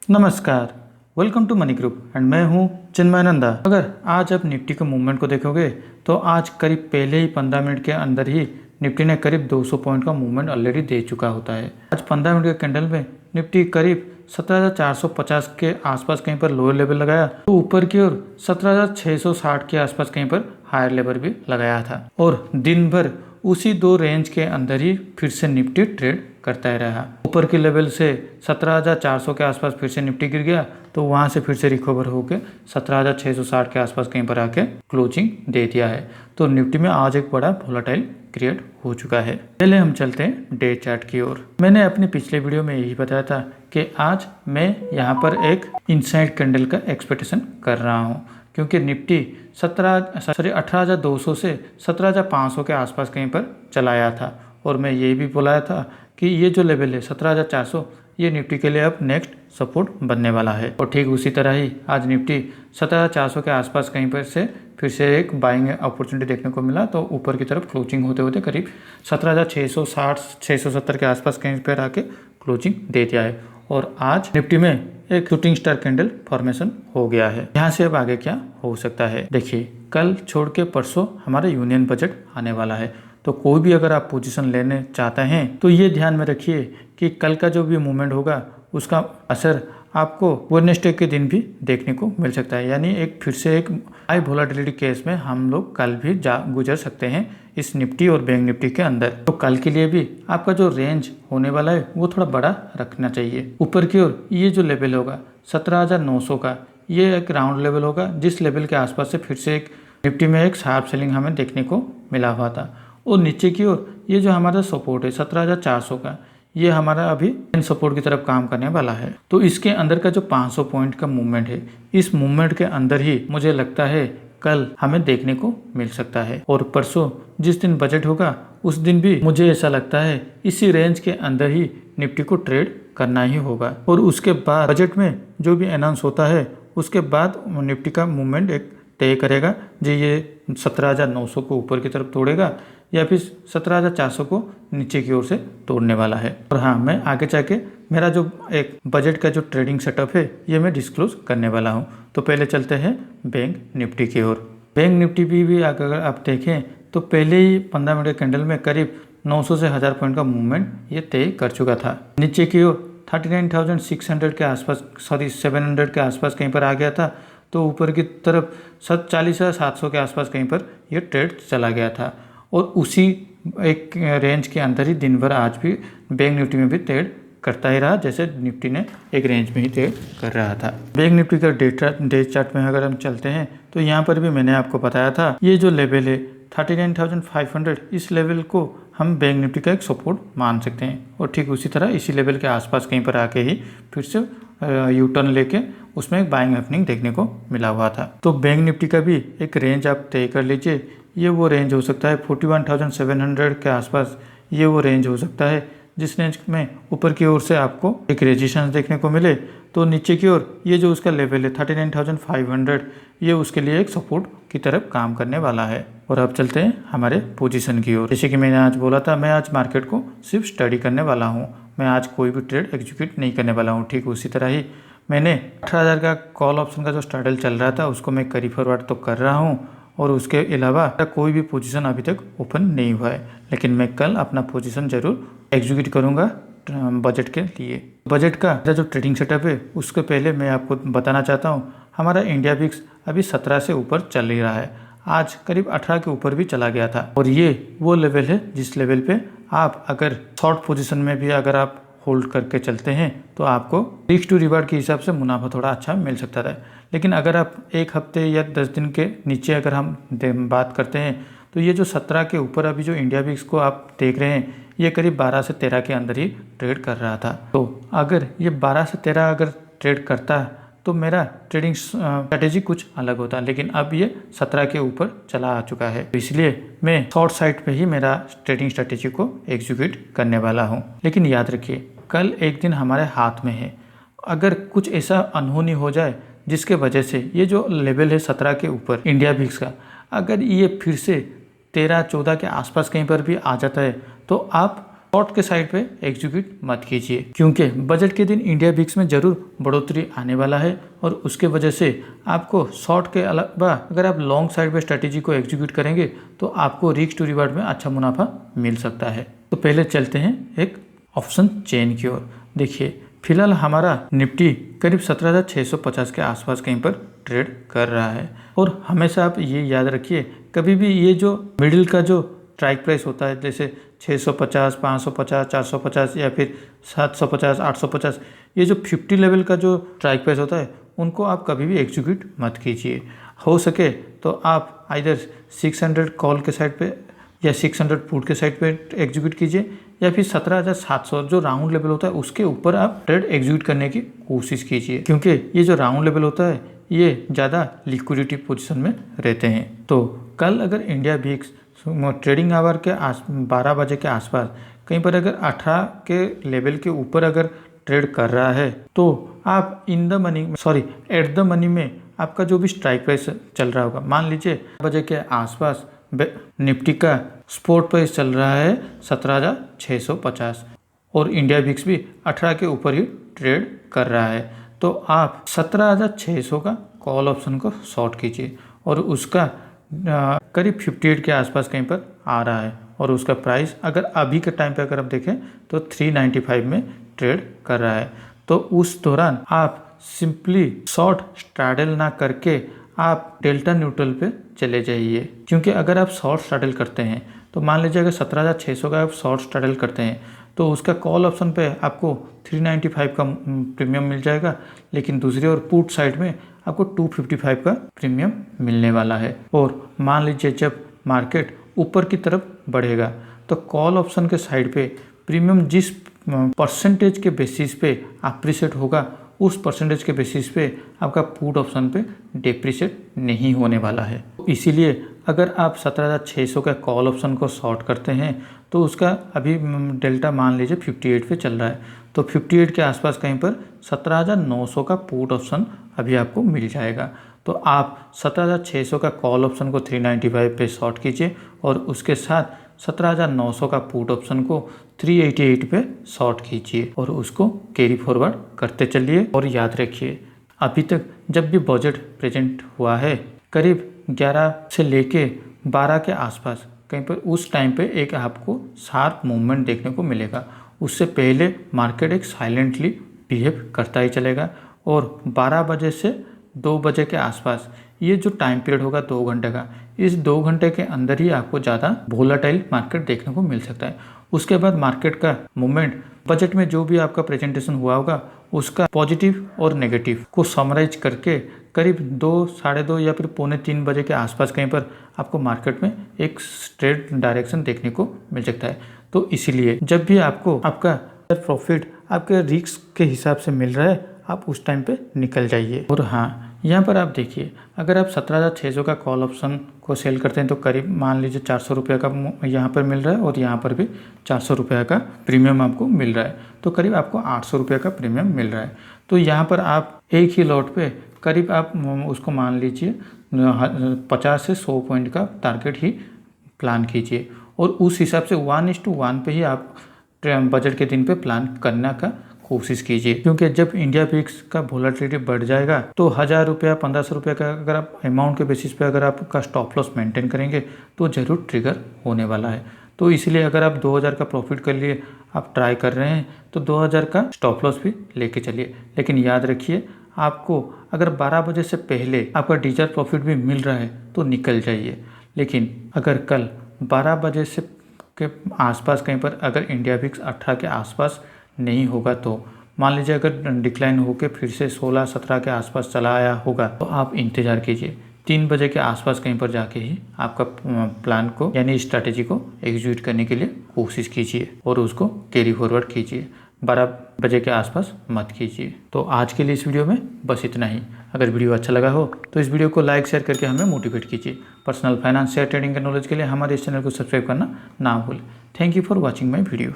नमस्कार, welcome to money group and मैं हूं चिन्मयानंदा। अगर आज आप निफ्टी के मूवमेंट को देखोगे तो आज करीब पहले ही 15 मिनट के अंदर ही निफ्टी ने करीब 200 पॉइंट का मूवमेंट ऑलरेडी दे चुका होता है। आज 15 मिनट के कैंडल में निफ्टी करीब 17,450 के आसपास कहीं पर लोअर लेवल लगाया तो ऊपर की ओर 17,660 के आसपास कहीं पर हायर लेवल भी लगाया था और दिन भर उसी दो रेंज के अंदर ही फिर से निफ्टी ट्रेड करता ही रहा। ऊपर के लेवल से 17,400 के आसपास फिर से निफ्टी गिर गया तो वहां से फिर से रिकवर होकर 17,660 के आसपास कहीं पर आके क्लोजिंग दे दिया है। तो निफ्टी में आज एक बड़ा वोलेटाइल क्रिएट हो चुका है। पहले हम चलते हैं डे चार्ट की ओर। मैंने अपने पिछले वीडियो में यही बताया था कि आज मैं यहाँ पर एक इनसाइड कैंडल का एक्सपेक्टेशन कर रहा हूँ क्योंकि निफ्टी 18,200 से 17,500 के आसपास कहीं पर चलाया था और मैं ये भी बोला था कि ये जो लेवल है 17,400 ये निफ्टी के लिए अब नेक्स्ट सपोर्ट बनने वाला है। और ठीक उसी तरह ही आज निफ्टी 17,400 के आसपास कहीं पर से फिर से एक बाइंग अपॉर्चुनिटी देखने को मिला तो ऊपर की तरफ क्लोजिंग होते होते करीब 17,660-670 के आसपास कहीं पर आके क्लोजिंग दे दिया है और आज निफ्टी में एक शूटिंग स्टार कैंडल फॉर्मेशन हो गया है। यहाँ से अब आगे क्या हो सकता है देखिए, कल छोड़ के परसों हमारा यूनियन बजट आने वाला है तो कोई भी अगर आप पोजीशन लेने चाहते हैं तो ये ध्यान में रखिए कि कल का जो भी मूवमेंट होगा उसका असर आपको वेडनेसडे के दिन भी देखने को मिल सकता है। यानी एक फिर से एक हाई वोलेटिलिटी केस में हम लोग कल भी गुजर सकते हैं इस निफ्टी और बैंक निफ्टी के अंदर। तो कल के लिए भी आपका जो रेंज होने वाला है वो थोड़ा बड़ा रखना चाहिए। ऊपर की ओर ये जो लेवल होगा 17,900 का ये एक राउंड लेवल होगा जिस लेवल के आसपास से फिर से एक निफ्टी में एक शार्प सेलिंग हमें देखने को मिला हुआ था। और नीचे की ओर ये जो हमारा सपोर्ट है 17,400 का ये हमारा अभी सपोर्ट की तरफ काम करने वाला है। तो इसके अंदर का जो 500 पॉइंट का मूवमेंट है इस मूवमेंट के अंदर ही मुझे लगता है कल हमें देखने को मिल सकता है। और परसों जिस दिन बजट होगा उस दिन भी मुझे ऐसा लगता है इसी रेंज के अंदर ही निफ्टी को ट्रेड करना ही होगा। और उसके बाद बजट में जो भी अनाउंस होता है उसके बाद निफ्टी का मूवमेंट एक तय करेगा जो ये 17,900 को ऊपर की तरफ तोड़ेगा या फिर 17,400 को नीचे की ओर से तोड़ने वाला है। और हाँ, मैं आगे जाके मेरा जो एक बजट का जो ट्रेडिंग सेटअप है ये मैं डिस्क्लोज करने वाला हूँ। तो पहले चलते हैं बैंक निफ्टी की ओर। बैंक निफ्टी भी अगर आप देखें तो पहले ही 15 मिनट के कैंडल में करीब 900 से 1000 पॉइंट का मूवमेंट ये तय कर चुका था। नीचे की ओर 39,600 के आसपास 700 के आसपास कहीं पर आ गया था तो ऊपर की तरफ 40,700 के आसपास कहीं पर यह ट्रेड चला गया था और उसी एक रेंज के अंदर ही दिन भर आज भी बैंक निफ्टी में भी ट्रेड करता ही रहा जैसे निफ्टी ने एक रेंज में ही ट्रेड कर रहा था। बैंक निफ्टी का डे चार्ट में अगर हम चलते हैं तो यहाँ पर भी मैंने आपको बताया था ये जो लेवल है 39,500 इस लेवल को हम बैंक निफ्टी का एक सपोर्ट मान सकते हैं और ठीक उसी तरह इसी लेवल के आसपास कहीं पर आके ही फिर से यू टर्न लेके उसमें एक बाइंग ओपनिंग देखने को मिला हुआ था। तो बैंक निफ्टी का भी एक रेंज आप तय कर लीजिए। ये वो रेंज हो सकता है 41,700 के आसपास, ये वो रेंज हो सकता है जिस रेंज में ऊपर की ओर से आपको एक रेजिस्टेंस देखने को मिले तो नीचे की ओर ये जो उसका लेवल है 39,500 ये उसके लिए एक सपोर्ट की तरफ काम करने वाला है। और अब चलते हैं हमारे पोजीशन की ओर। जैसे कि मैंने आज बोला था मैं आज मार्केट को सिर्फ स्टडी करने वाला हूँ, मैं आज कोई भी ट्रेड एग्जीक्यूट नहीं करने वाला हूँ। ठीक उसी तरह ही मैंने 18,000 का कॉल ऑप्शन का जो स्ट्रैडल चल रहा था उसको मैं कैरी फॉरवर्ड तो कर रहा हूँ और उसके अलावा कोई भी पोजीशन अभी तक ओपन नहीं हुआ है, लेकिन मैं कल अपना पोजीशन जरूर एग्जीक्यूट करूँगा बजट के लिए। बजट का जो ट्रेडिंग सेटअप है उसके पहले मैं आपको बताना चाहता हूँ हमारा इंडिया विक्स अभी 17 से ऊपर चल ही रहा है, आज करीब 18 के ऊपर भी चला गया था और ये वो लेवल है जिस लेवल पे आप अगर शॉर्ट पोजीशन में भी अगर आप होल्ड करके चलते हैं तो आपको रिस्क टू रिवार्ड के हिसाब से मुनाफा थोड़ा अच्छा मिल सकता था। लेकिन अगर आप एक हफ्ते या 10 दिन के नीचे अगर हम बात करते हैं तो ये जो 17 के ऊपर अभी जो इंडिया विक्स को आप देख रहे हैं ये करीब 12 से 13 के अंदर ही ट्रेड कर रहा था। तो अगर ये 12 से 13 अगर ट्रेड करता तो मेरा ट्रेडिंग स्ट्रेटेजी कुछ अलग होता, लेकिन अब ये 17 के ऊपर चला आ चुका है तो इसलिए मैं शॉर्ट साइड पे ही मेरा ट्रेडिंग स्ट्रेटेजी को एग्जीक्यूट करने वाला हूँ। लेकिन याद रखिए कल एक दिन हमारे हाथ में है, अगर कुछ ऐसा अनहोनी हो जाए जिसके वजह से ये जो लेवल है 17 के ऊपर इंडिया विक्स का अगर ये फिर से 13-14 के आसपास कहीं पर भी आ जाता है तो आप शॉर्ट के साइड पे एग्जीक्यूट मत कीजिए, क्योंकि बजट के दिन इंडिया विक्स में जरूर बढ़ोतरी आने वाला है और उसके वजह से आपको शॉर्ट के अलावा अगर आप लॉन्ग साइड पे स्ट्रेटेजी को एग्जीक्यूट करेंगे तो आपको रिस्क टू रिवार्ड में अच्छा मुनाफा मिल सकता है। तो पहले चलते हैं एक ऑप्शन चेन की ओर। देखिए फिलहाल हमारा निफ्टी करीब 17,650 के आसपास कहीं पर ट्रेड कर रहा है और हमेशा आप ये याद रखिए, कभी भी ये जो मिडिल का जो स्ट्राइक प्राइस होता है जैसे 650, 550, 450 या फिर 750, 850, ये जो 50 लेवल का जो स्ट्राइक प्राइस होता है उनको आप कभी भी एग्जीक्यूट मत कीजिए। हो सके तो आप आइदर 600 कॉल के साइड पे या 600 पुट के साइड पे एग्जीक्यूट कीजिए या फिर 17,700 जो राउंड लेवल होता है उसके ऊपर आप ट्रेड एग्जीक्यूट करने की कोशिश कीजिए, क्योंकि ये जो राउंड लेवल होता है ये ज़्यादा लिक्विडिटी पोजीशन में रहते हैं। तो कल अगर इंडिया विक्स ट्रेडिंग आवर के 12 बजे के आसपास कहीं पर अगर 18 के लेवल के ऊपर अगर ट्रेड कर रहा है तो आप एट द मनी में आपका जो भी स्ट्राइक प्राइस चल रहा होगा, मान लीजिए बजे के आसपास निफ्टी का स्पॉट प्राइस चल रहा है 17,650 और इंडिया विक्स भी 18 के ऊपर ही ट्रेड कर रहा है, तो आप 17,600 का कॉल ऑप्शन को शॉर्ट कीजिए और उसका करीब 58 के आसपास कहीं पर आ रहा है और उसका प्राइस अगर अभी के टाइम पे अगर आप देखें तो 395 में ट्रेड कर रहा है। तो उस दौरान आप सिंपली शॉर्ट स्ट्रैडल ना करके आप डेल्टा न्यूट्रल पे चले जाइए, क्योंकि अगर आप शॉर्ट स्ट्रैडल करते हैं तो मान लीजिए अगर 17,600 का आप शॉर्ट स्ट्रैडल करते हैं तो उसका कॉल ऑप्शन पे आपको 395 का प्रीमियम मिल जाएगा, लेकिन दूसरी ओर पुट साइड में आपको 255 का प्रीमियम मिलने वाला है। और मान लीजिए जब मार्केट ऊपर की तरफ बढ़ेगा तो कॉल ऑप्शन के साइड पे प्रीमियम जिस परसेंटेज के बेसिस पे अप्रिशिएट होगा उस परसेंटेज के बेसिस पे आपका पुट ऑप्शन पे डिप्रिशिएट नहीं होने वाला है। इसीलिए अगर आप 17,600 का कॉल ऑप्शन को शॉर्ट करते हैं तो उसका अभी डेल्टा मान लीजिए 58 पे चल रहा है, तो 58 के आसपास कहीं पर 17,900 का पुट ऑप्शन अभी आपको मिल जाएगा। तो आप 17,600 का कॉल ऑप्शन को 395 पे शॉर्ट कीजिए और उसके साथ 17,900 का पुट ऑप्शन को 388 पे शॉर्ट कीजिए और उसको कैरी फॉरवर्ड करते चलिए। और याद रखिए अभी तक जब भी बजट प्रेजेंट हुआ है करीब 11 से लेके 12 के आसपास कहीं पर उस टाइम पे एक आपको शार्प मूवमेंट देखने को मिलेगा। उससे पहले मार्केट एक साइलेंटली बिहेव करता ही चलेगा और 12 बजे से 2 बजे के आसपास ये जो टाइम पीरियड होगा 2 घंटे का, इस 2 घंटे के अंदर ही आपको ज़्यादा वोलेटाइल मार्केट देखने को मिल सकता है। उसके बाद मार्केट का मूवमेंट बजट में जो भी आपका प्रेजेंटेशन हुआ होगा उसका पॉजिटिव और नेगेटिव को समराइज करके करीब 2, साढ़े 2 या फिर पौने 3 बजे के आसपास कहीं पर आपको मार्केट में एक स्ट्रेट डायरेक्शन देखने को मिल सकता है। तो इसीलिए जब भी आपको आपका प्रॉफिट आपके रिस्क के हिसाब से मिल रहा है आप उस टाइम पे निकल जाइए। और हाँ, यहाँ पर आप देखिए अगर आप 17,600 का कॉल ऑप्शन को सेल करते हैं तो करीब मान लीजिए 400 रुपये का यहाँ पर मिल रहा है और यहाँ पर भी 400 रुपये का प्रीमियम आपको मिल रहा है, तो करीब आपको 800 रुपये का प्रीमियम मिल रहा है। तो यहाँ पर आप एक ही लॉट पे करीब आप उसको मान लीजिए 50 से 100 पॉइंट का टारगेट ही प्लान कीजिए और उस हिसाब से 1:1 पे ही आप बजट के दिन पे प्लान करने का कोशिश कीजिए, क्योंकि जब इंडिया विक्स का वोलेटिलिटी बढ़ जाएगा तो 1,000 रुपया 1,500 रुपये का अगर आप अमाउंट के बेसिस पे अगर आपका स्टॉप लॉस मेंटेन करेंगे तो ज़रूर ट्रिगर होने वाला है। तो इसलिए अगर आप 2,000 का प्रॉफिट के लिए आप ट्राई कर रहे हैं तो 2,000 का स्टॉप लॉस भी लेके चलिए, लेकिन याद रखिए आपको अगर 12 बजे से पहले आपका डिजायर प्रॉफिट भी मिल रहा है तो निकल जाइए। लेकिन अगर कल 12 बजे से के आसपास कहीं पर अगर इंडिया विक्स 18 के आसपास नहीं होगा तो मान लीजिए अगर डिक्लाइन होकर फिर से 16-17 के आसपास चला आया होगा तो आप इंतज़ार कीजिए, 3 बजे के आसपास कहीं पर जाके ही आपका प्लान को यानी स्ट्रैटेजी को एग्जीक्यूट करने के लिए कोशिश कीजिए और उसको कैरी फॉरवर्ड कीजिए। 12 बजे के आसपास मत कीजिए। तो आज के लिए इस वीडियो में बस इतना ही। अगर वीडियो अच्छा लगा हो तो इस वीडियो को लाइक शेयर करके हमें मोटिवेट कीजिए। पर्सनल फाइनेंस शेयर ट्रेडिंग के नॉलेज के लिए हमारे इस चैनल को सब्सक्राइब करना ना भूलें। Thank you for watching my video.